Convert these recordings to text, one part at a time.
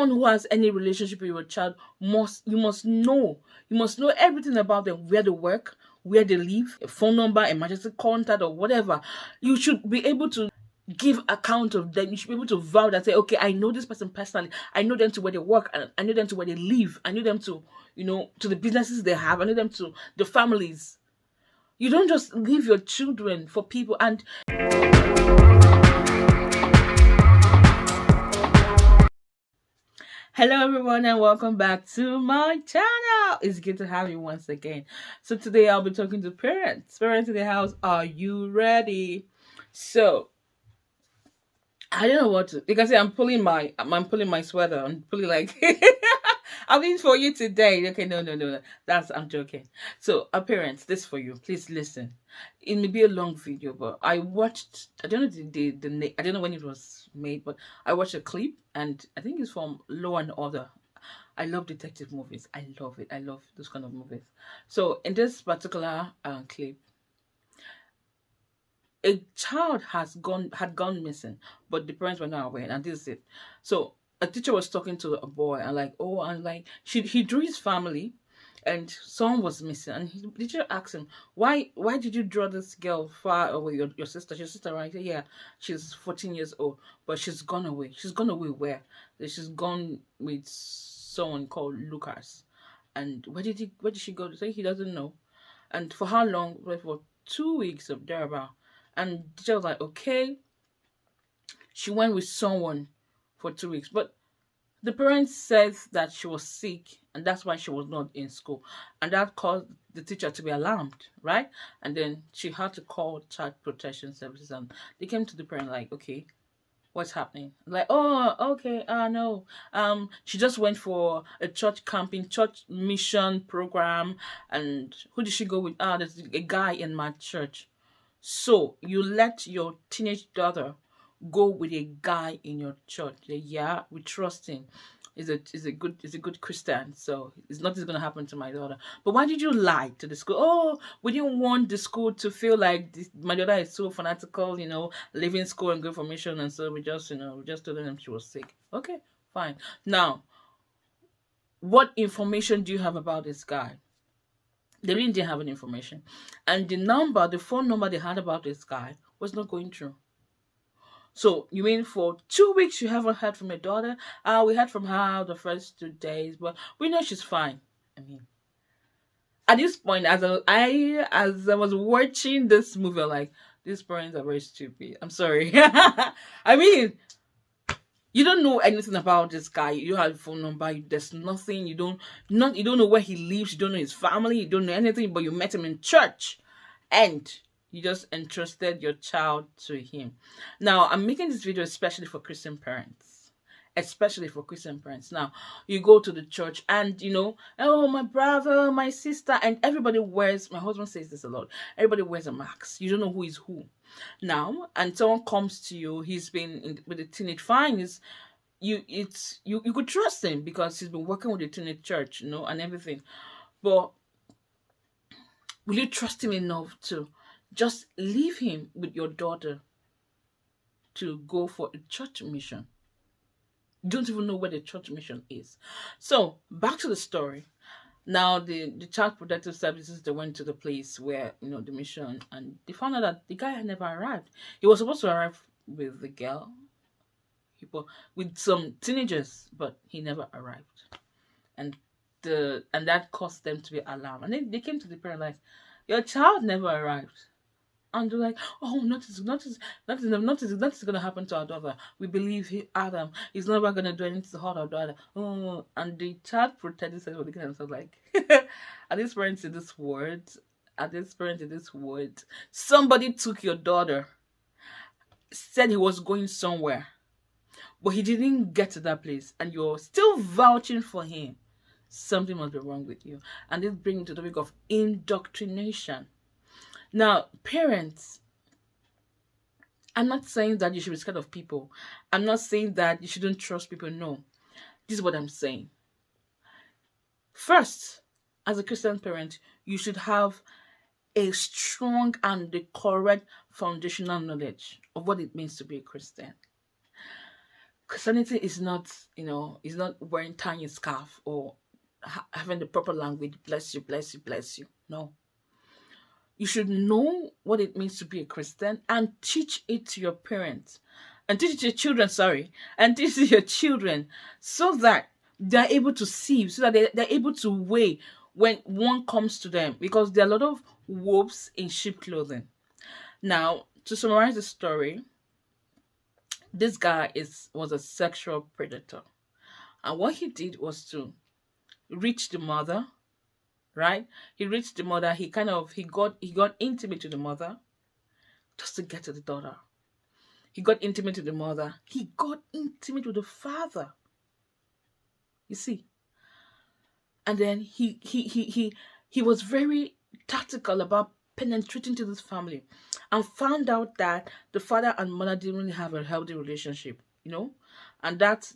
anyone who has any relationship with your child must know everything about them, where they work, where they live, a phone number, emergency contact, or whatever. You should be able to give account of them. You should be able to vow that, say, okay, I know this person personally. I know them to where they work, and I know them to where they live. I know them to, to the businesses they have. I know them to the families. You don't just leave your children for people. And hello everyone, and welcome back to my channel. It's good to have you once again. So today I'll be talking to parents in the house. Are you ready? So I don't know what to, you can say I'm pulling my sweater. I'm pulling like I'm in for you today. Okay, no. I'm joking. So parents, this for you. Please listen. It may be a long video, but I watched, I don't know I don't know when it was made, but I watched a clip, and I think it's from Law and Order. I love detective movies. I love it. I love those kind of movies. So in this particular clip, a child had gone missing, but the parents were not aware, and this is it. So a teacher was talking to a boy, and he drew his family, and someone was missing, and the teacher asked him, why did you draw this girl far away? Your sister? Your sister, right? Yeah, she's 14 years old, but she's gone away. She's gone away where? She's gone with someone called Lucas. And where did she go? To say he doesn't know. And for how long? For 2 weeks of thereabout. And the teacher was like, okay. She went with someone for 2 weeks. But the parents said that she was sick, and that's why she was not in school. And that caused the teacher to be alarmed, right? And then she had to call Child Protection Services, and they came to the parent like, okay, what's happening? Like, oh, okay, no. She just went for a church mission program. And who did she go with? There's a guy in my church. So you let your teenage daughter go with a guy in your church? Yeah, we trust him. He's a good Christian, so it's nothing's gonna happen to my daughter. But why did you lie to the school? Oh, we didn't want the school to feel like my daughter is so fanatical, leaving school and going for mission, and so we just told them she was sick. Okay, fine. Now, what information do you have about this guy? They really didn't have any information. And the phone number they had about this guy was not going through. So you mean for 2 weeks you haven't heard from your daughter? We heard from her the first 2 days, but we know she's fine. I mean, at this point, as I was watching this movie, I'm like, these parents are very stupid. I'm sorry. I mean, you don't know anything about this guy. You have a phone number. There's nothing. You don't know where he lives. You don't know his family. You don't know anything. But you met him in church, and you just entrusted your child to him. Now, I'm making this video especially for Christian parents. Now, you go to the church, and oh, my brother, my sister, and everybody wears. My husband says this a lot. Everybody wears a mask. You don't know who is who. Now, and someone comes to you, he's been with the teenage fine, you could trust him because he's been working with the teenage church, and everything. But will you trust him enough to just leave him with your daughter to go for a church mission? You don't even know where the church mission is. So back to the story. Now, the Child Protective Services, they went to the place where, the mission, and they found out that the guy had never arrived. He was supposed to arrive with the girl, with some teenagers, but he never arrived. And that caused them to be alarmed. And then they came to the parent like, your child never arrived. And they're like, oh, nothing's going to happen to our daughter. We believe Adam is never going to do anything to hurt our daughter. Oh, and the Child Protective Services were looking at themselves like, are these parents in this word? Somebody took your daughter, said he was going somewhere, but he didn't get to that place, and you're still vouching for him. Something must be wrong with you. And this brings me to the topic of indoctrination. Now, parents, I'm not saying that you should be scared of people. I'm not saying that you shouldn't trust people. No. This is what I'm saying. First, as a Christian parent, you should have a strong and the correct foundational knowledge of what it means to be a Christian. Christianity is not, is not wearing tying a scarf or having the proper language. Bless you, bless you, bless you. No. You should know what it means to be a Christian and teach it to your parents and teach it to your children, and teach it to your children so that they're able to see, so that they're able to weigh when one comes to them, because there are a lot of wolves in sheep clothing. Now, to summarize the story, this guy was a sexual predator. And what he did was to reach the mother, right? He reached the mother. He got intimate with the mother just to get to the daughter. He got intimate with the mother. He got intimate with the father. You see? And then he was very tactical about penetrating to this family, and found out that the father and mother didn't really have a healthy relationship, and that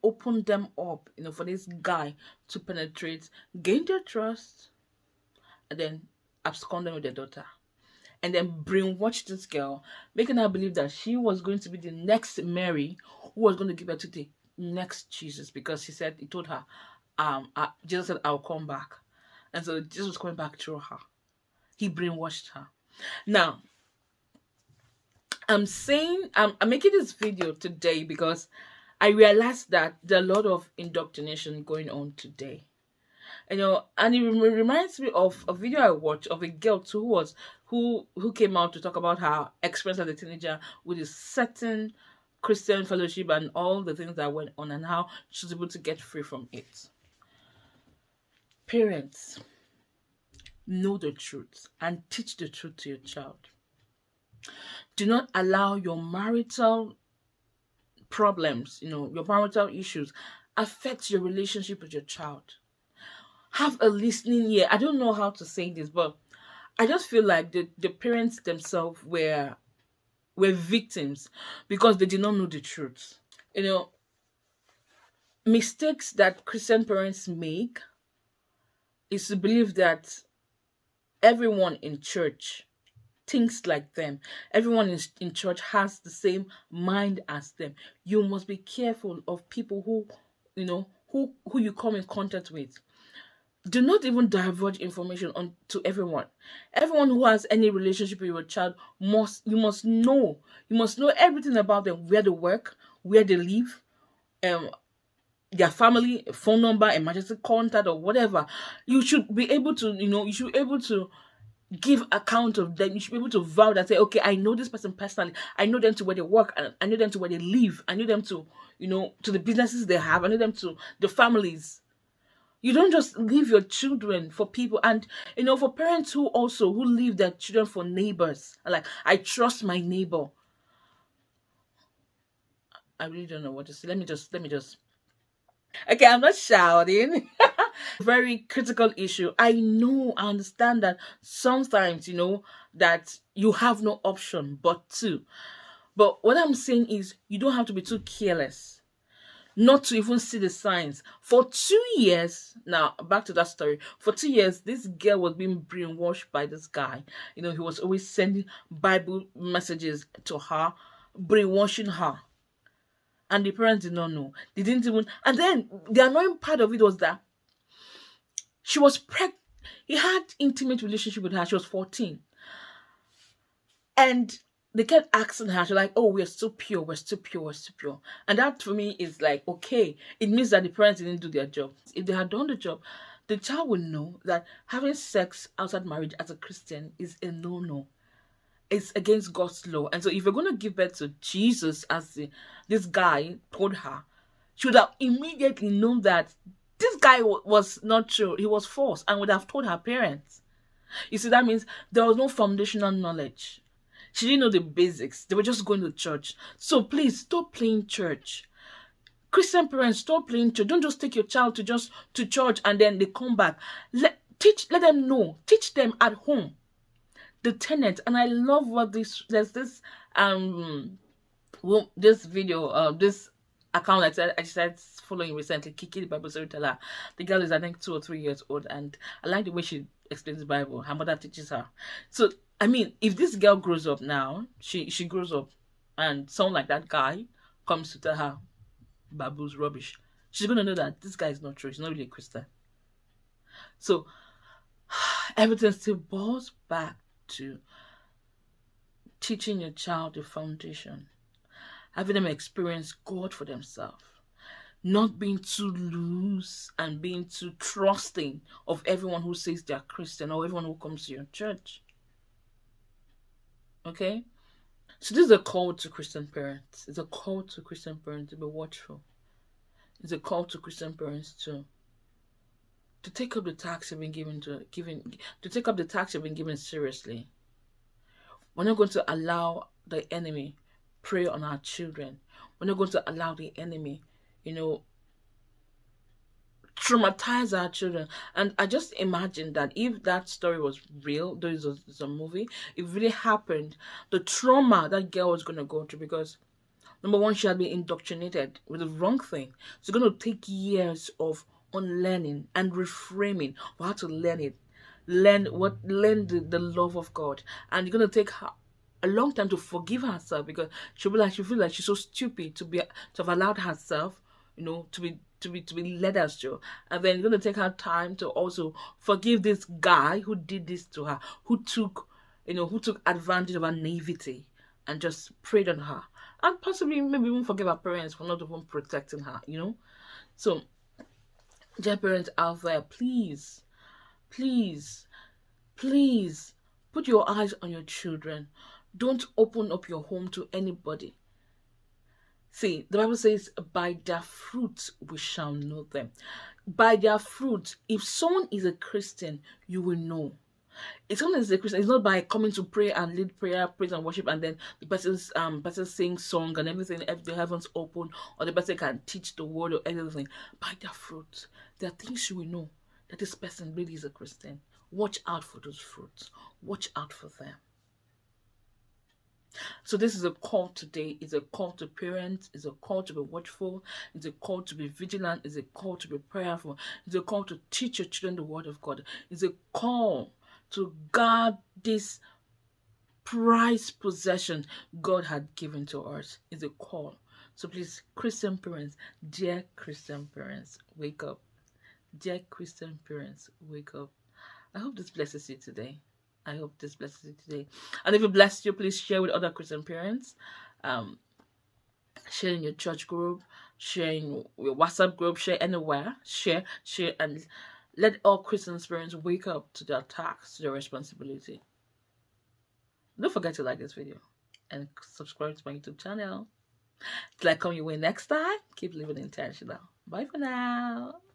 opened them up, for this guy to penetrate, gain their trust, and then abscond them with their daughter, and then brainwash this girl, making her believe that she was going to be the next Mary, who was going to give her to the next Jesus, because he told her, Jesus said, I'll come back. And so Jesus was coming back through her. He brainwashed her. Now, I'm making this video today because I realized that there are a lot of indoctrination going on today. And it reminds me of a video I watched of a girl too, who came out to talk about her experience as a teenager with a certain Christian fellowship and all the things that went on, and how she was able to get free from it. Parents, know the truth and teach the truth to your child. Do not allow your marital problems, your marital issues, affect your relationship with your child. Have a listening ear. I don't know how to say this, but I just feel like the parents themselves were victims because they did not know the truth. Mistakes that Christian parents make is to believe that everyone in church thinks like them. Everyone in church has the same mind as them. You must be careful of people who you come in contact with. Do not even divulge information to everyone. Everyone who has any relationship with your child you must know everything about them, where they work, where they live, their family, phone number, emergency contact, or whatever. You should be able to give account of them. You should be able to vow that, say, okay, I know this person personally. I know them to where they work. I know them to where they live. I know them to, to the businesses they have. I know them to the families. You don't just leave your children for people. And, for parents who leave their children for neighbors. Like, I trust my neighbor. I really don't know what to say. Let me just. Okay, I'm not shouting. Very critical issue. I understand that sometimes, that you have no option but to. But what I'm saying is, you don't have to be too careless not to even see the signs. For 2 years, now back to that story, for 2 years, this girl was being brainwashed by this guy. He was always sending Bible messages to her, brainwashing her. And the parents did not know. They didn't even... And then the annoying part of it was that she was pregnant. He had intimate relationship with her. She was 14. And they kept asking her, she's like, oh, we're still pure. And that for me is like, okay, it means that the parents didn't do their job. If they had done the job, the child will know that having sex outside marriage as a Christian is a no-no. It's against God's law. And so if you're going to give birth to Jesus, as this guy told her, she would have immediately known that this guy was not true. He was false, and would have told her parents. You see, that means there was no foundational knowledge. She didn't know the basics. They were just going to church. So please, stop playing church. Christian parents, stop playing church. Don't just take your child to church and then they come back. Let them know. Teach them at home the tenets. And I love what this video, this account that I started following recently, Kiki the Bible Storyteller. The girl is, I think, 2 or 3 years old, and I like the way she explains the Bible. Her mother teaches her. So I mean, if this girl grows up now, she grows up, and someone like that guy comes to tell her, baboos, rubbish. She's going to know that this guy is not true. He's not really a Christian. So everything still boils back to teaching your child the foundation, having them experience God for themselves, not being too loose and being too trusting of everyone who says they're Christian or everyone who comes to your church. Okay? So this is a call to Christian parents. It's a call to Christian parents to be watchful. It's a call to Christian parents to take up the task you've been to take up the task you've been given seriously. We're not going to allow the enemy prey on our children. We're not going to allow the enemy, traumatize our children. And I just imagine that if that story was real, though it's a movie, it really happened, the trauma that girl was going to go through, because number one, she had been indoctrinated with the wrong thing. It's going to take years of unlearning and reframing for her to learn it. Learn the love of God. And it's going to take her a long time to forgive herself, because she feel like she's so stupid to have allowed herself, to be led astray. And then it's going to take her time to also forgive this guy who did this to her, who took advantage of her naivety and just preyed on her, and possibly maybe even forgive her parents for not even protecting her. So dear parents out there, please put your eyes on your children. Don't open up your home to anybody. See, the Bible says, by their fruits we shall know them. By their fruits, if someone is a Christian, you will know. If someone is a Christian, it's not by coming to pray and lead prayer, praise and worship, and then the person sings song and everything, if the heavens open, or the person can teach the word or anything. By their fruits, there are things you will know that this person really is a Christian. Watch out for those fruits. Watch out for them. So this is a call today. It's a call to parents. It's a call to be watchful. It's a call to be vigilant. It's a call to be prayerful. It's a call to teach your children the word of God. It's a call to guard this prized possession God had given to us. It's a call. So please, Christian parents, dear Christian parents, wake up. Dear Christian parents, wake up. I hope this blesses you today. And if it blessed you, please share with other Christian parents. Share in your church group, share in your WhatsApp group, share anywhere. Share, and let all Christian parents wake up to their tasks, to their responsibility. Don't forget to like this video and subscribe to my YouTube channel. Till I come your way next time, keep living intentional. Bye for now.